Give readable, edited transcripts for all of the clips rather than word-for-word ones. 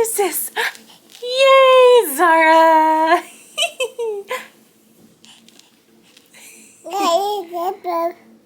is this? Yay, Zara!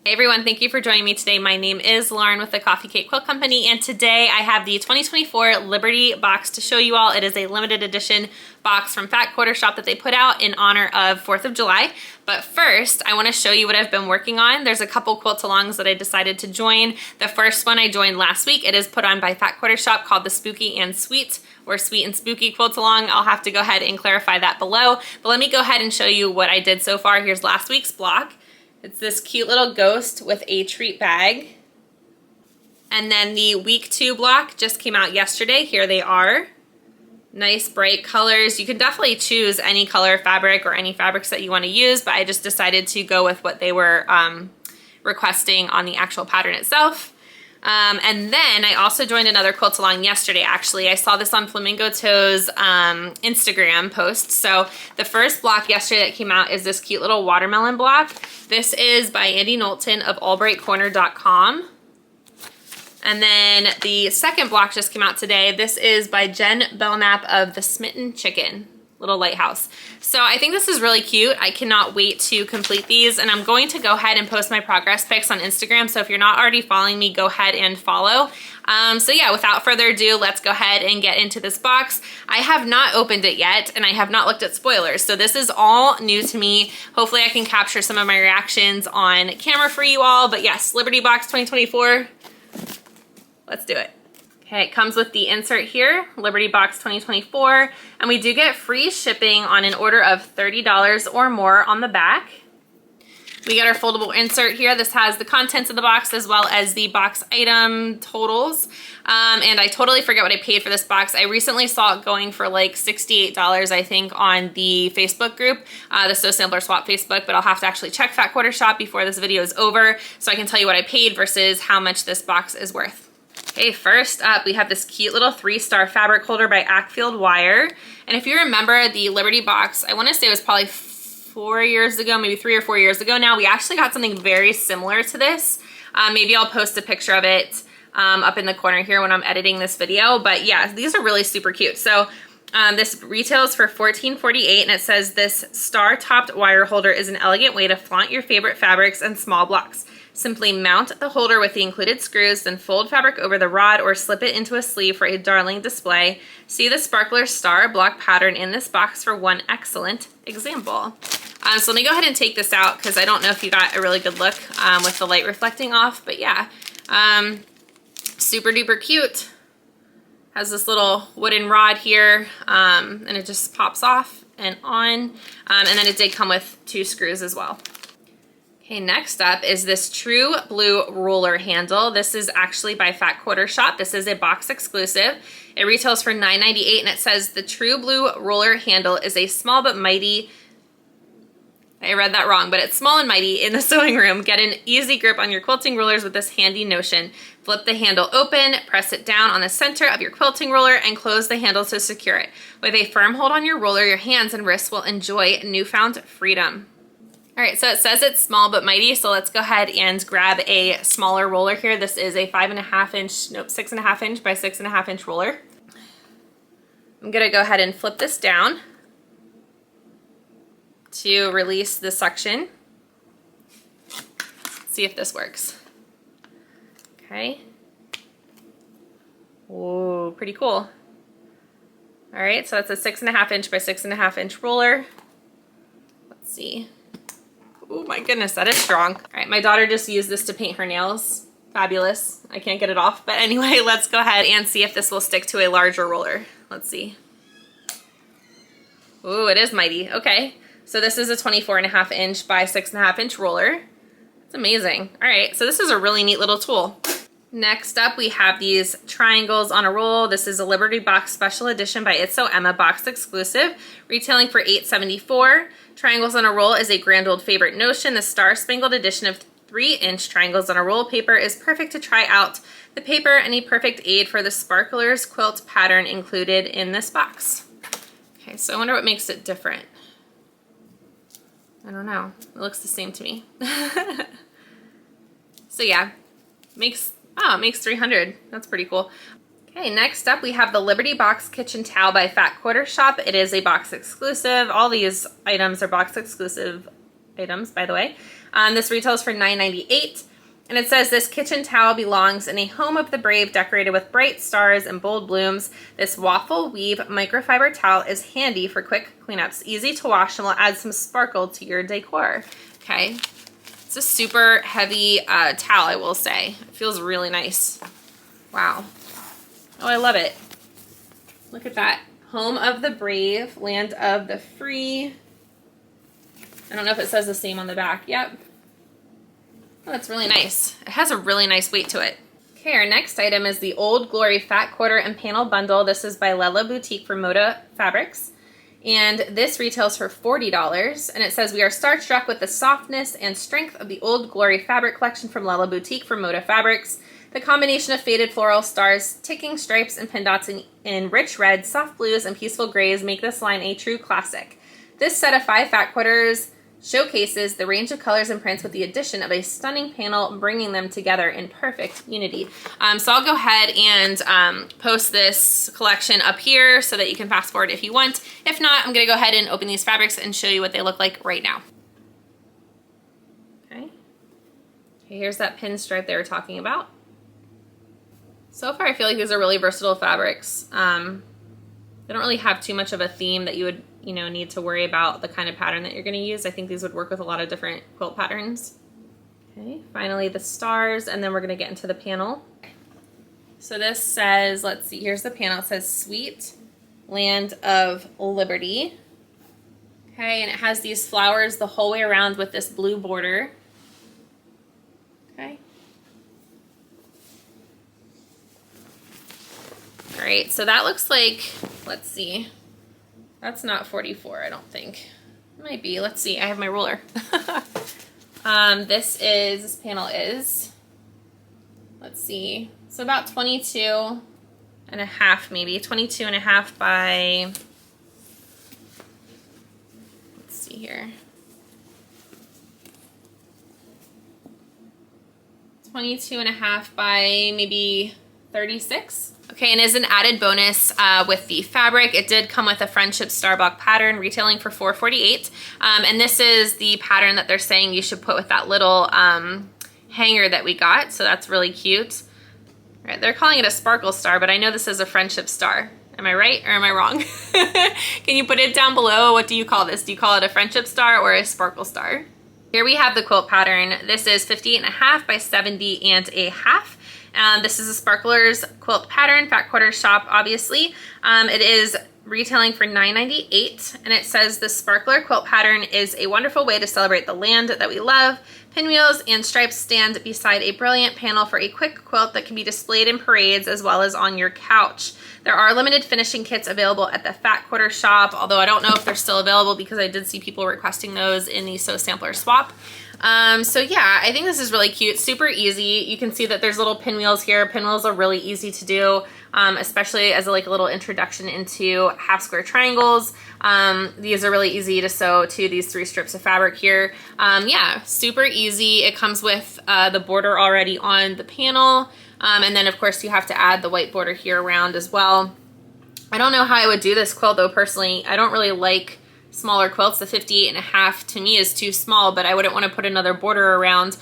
Hey everyone, thank you for joining me today. My name is Lauren with the Coffee Cake Quilt Company, and today I have the 2024 Liberty box to show you all. It is a limited edition box from Fat Quarter Shop that they put out in honor of 4th of July. But first, I want to show you what I've been working on. There's a couple quilt-alongs that I decided to join. The first one I joined last week. It is put on by Fat Quarter Shop, called the Spooky and Sweet, or Sweet and Spooky quilt-along. I'll have to go ahead and clarify that below. But let me go ahead and show you what I did so far. Here's last week's block. It's this cute little ghost with a treat bag. And then the week 2 block just came out yesterday. Here they are. Nice bright colors. You can definitely choose any color fabric or any fabrics that you want to use, but I just decided to go with what they were requesting on the actual pattern itself. And then I also joined another quilt along yesterday, actually. I saw this on Flamingo Toe's Instagram post. So the first block yesterday that came out is this cute little watermelon block. This is by Andy Knowlton of AllbrightCorner.com. And then the second block just came out today. This is by Jen Belknap of The Smitten Chicken, Little Lighthouse. So I think this is really cute. I cannot wait to complete these, and I'm going to go ahead and post my progress pics on Instagram. So if you're not already following me, go ahead and follow. So yeah, without further ado, let's go ahead and get into this box. I have not opened it yet, and I have not looked at spoilers. So this is all new to me. Hopefully I can capture some of my reactions on camera for you all. But yes, Liberty Box 2024. Let's do it. Okay, it comes with the insert here, Liberty Box 2024, and we do get free shipping on an order of $30 or more on the back. We got our foldable insert here. This has the contents of the box as well as the box item totals. And I totally forget what I paid for this box. I recently saw it going for like $68, I think, on the Facebook group, the Sew Sampler Swap Facebook, but I'll have to actually check Fat Quarter Shop before this video is over so I can tell you what I paid versus how much this box is worth. Okay, first up, we have this cute little 3-star fabric holder by Ackfield Wire. And if you remember the Liberty box, I want to say it was probably 4 years ago, maybe 3 or 4 years ago now, we actually got something very similar to this. Maybe I'll post a picture of it up in the corner here when I'm editing this video. But yeah, these are really super cute. So this retails for $14.48, and it says this star-topped wire holder is an elegant way to flaunt your favorite fabrics and small blocks. Simply mount the holder with the included screws, then fold fabric over the rod or slip it into a sleeve for a darling display. See the sparkler star block pattern in this box for one excellent example. So let me go ahead and take this out because I don't know if you got a really good look with the light reflecting off, but yeah, super duper cute. Has this little wooden rod here, and it just pops off and on, and then it did come with 2 screws as well. Okay, next up is this True Blue ruler handle. This is actually by Fat Quarter Shop. This is a box exclusive. It retails for $9.98, and it says the True Blue ruler handle is a small but mighty, I read that wrong, but it's small and mighty in the sewing room. Get an easy grip on your quilting rulers with this handy notion. Flip the handle open, press it down on the center of your quilting ruler, and close the handle to secure it. With a firm hold on your ruler, your hands and wrists will enjoy newfound freedom. All right, so it says it's small but mighty, so let's go ahead and grab a smaller roller here. This is a 6.5 inch by 6.5 inch roller. I'm gonna go ahead and flip this down to release the suction. Let's see if this works. Okay. Whoa, pretty cool. All right, so that's a 6.5 inch by 6.5 inch roller. Let's see. Oh my goodness, that is strong. All right, my daughter just used this to paint her nails. Fabulous. I can't get it off, but anyway, let's go ahead and see if this will stick to a larger roller. Let's see. Ooh, it is mighty. Okay, so this is a 24.5 inch by 6.5 inch roller. It's amazing. All right, so this is a really neat little tool. Next up, we have these triangles on a roll. This is a Liberty Box Special Edition by It's So Emma box exclusive, retailing for $8.74. Triangles on a roll is a grand old favorite notion. The star-spangled edition of 3-inch triangles on a roll paper is perfect to try out. The paper and a perfect aid for the sparklers quilt pattern included in this box. Okay, so I wonder what makes it different. I don't know. It looks the same to me. So yeah, it makes 300. That's pretty cool. Okay, next up we have the Liberty Box Kitchen Towel by Fat Quarter Shop. It is a box exclusive. All these items are box exclusive items, by the way. This retails for $9.98. And it says this kitchen towel belongs in a home of the brave decorated with bright stars and bold blooms. This waffle weave microfiber towel is handy for quick cleanups, easy to wash, and will add some sparkle to your decor. Okay, it's a super heavy towel, I will say. It feels really nice. Wow. Oh, I love it. Look at that. Home of the brave, land of the free. I don't know if it says the same on the back. Yep. Oh, that's really nice. It has a really nice weight to it. Okay, our next item is the Old Glory Fat Quarter and Panel Bundle. This is by Lella Boutique for Moda Fabrics. And this retails for $40. And it says, we are starstruck with the softness and strength of the Old Glory fabric collection from Lella Boutique for Moda Fabrics. The combination of faded floral stars, ticking stripes, and pin dots in rich reds, soft blues, and peaceful grays make this line a true classic. This set of 5 fat quarters showcases the range of colors and prints with the addition of a stunning panel, bringing them together in perfect unity. So I'll go ahead and post this collection up here so that you can fast forward if you want. If not, I'm gonna go ahead and open these fabrics and show you what they look like right now. Okay, here's that pinstripe they were talking about. So far, I feel like these are really versatile fabrics. They don't really have too much of a theme that you would, need to worry about the kind of pattern that you're going to use. I think these would work with a lot of different quilt patterns. Okay, finally the stars, and then we're going to get into the panel. So this says, let's see, here's the panel. It says Sweet Land of Liberty. Okay, and it has these flowers the whole way around with this blue border. Okay. All right, so that looks like, let's see, that's not 44, I don't think. It might be, let's see, I have my ruler. This panel is, let's see, so about 22 and a half maybe, 22 and a half by, let's see here. 22 and a half by maybe 36. Okay, and as an added bonus with the fabric, it did come with a Friendship Starbuck pattern retailing for $4.48. And this is the pattern that they're saying you should put with that little hanger that we got. So that's really cute. All right, they're calling it a sparkle star, but I know this is a friendship star. Am I right or am I wrong? Can you put it down below? What do you call this? Do you call it a friendship star or a sparkle star? Here we have the quilt pattern. This is 58 and a half by 70 and a half. This is a Sparkler's quilt pattern, Fat Quarter Shop, obviously. It is retailing for $9.98, and it says the Sparkler quilt pattern is a wonderful way to celebrate the land that we love. Pinwheels and stripes stand beside a brilliant panel for a quick quilt that can be displayed in parades as well as on your couch. There are limited finishing kits available at the Fat Quarter Shop, although I don't know if they're still available because I did see people requesting those in the Sew Sampler swap. So yeah, I think this is really cute, super easy. You can see that there's little pinwheels here. Pinwheels are really easy to do, especially as a little introduction into half square triangles. These are really easy to sew to these 3 strips of fabric here. Yeah, super easy. It comes with the border already on the panel. And then of course you have to add the white border here around as well. I don't know how I would do this quilt though, personally. I don't really like smaller quilts. The 58 and a half to me is too small, but I wouldn't want to put another border around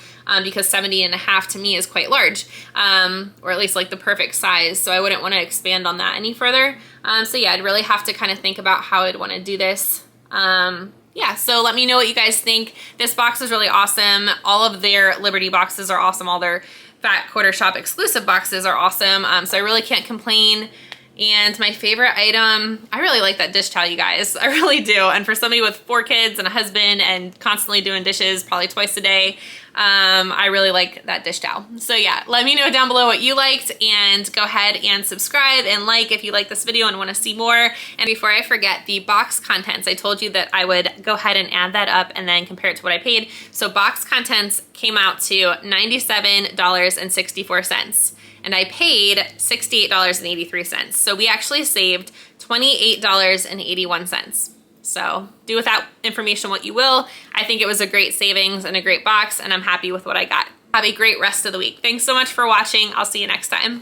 because 70 and a half to me is quite large, or at least like the perfect size. So I wouldn't want to expand on that any further. So yeah, I'd really have to kind of think about how I'd want to do this. Yeah, so let me know what you guys think. This box is really awesome. All of their Liberty boxes are awesome. All their Fat Quarter Shop exclusive boxes are awesome. So I really can't complain. And my favorite item, I really like that dish towel, you guys. I really do. And for somebody with 4 kids and a husband and constantly doing dishes probably twice a day, I really like that dish towel. So yeah, let me know down below what you liked, and go ahead and subscribe and like if you like this video and want to see more. And before I forget, the box contents, I told you that I would go ahead and add that up and then compare it to what I paid. So box contents came out to $97.64. And I paid $68.83. So we actually saved $28.81. So do with that information what you will. I think it was a great savings and a great box, and I'm happy with what I got. Have a great rest of the week. Thanks so much for watching. I'll see you next time.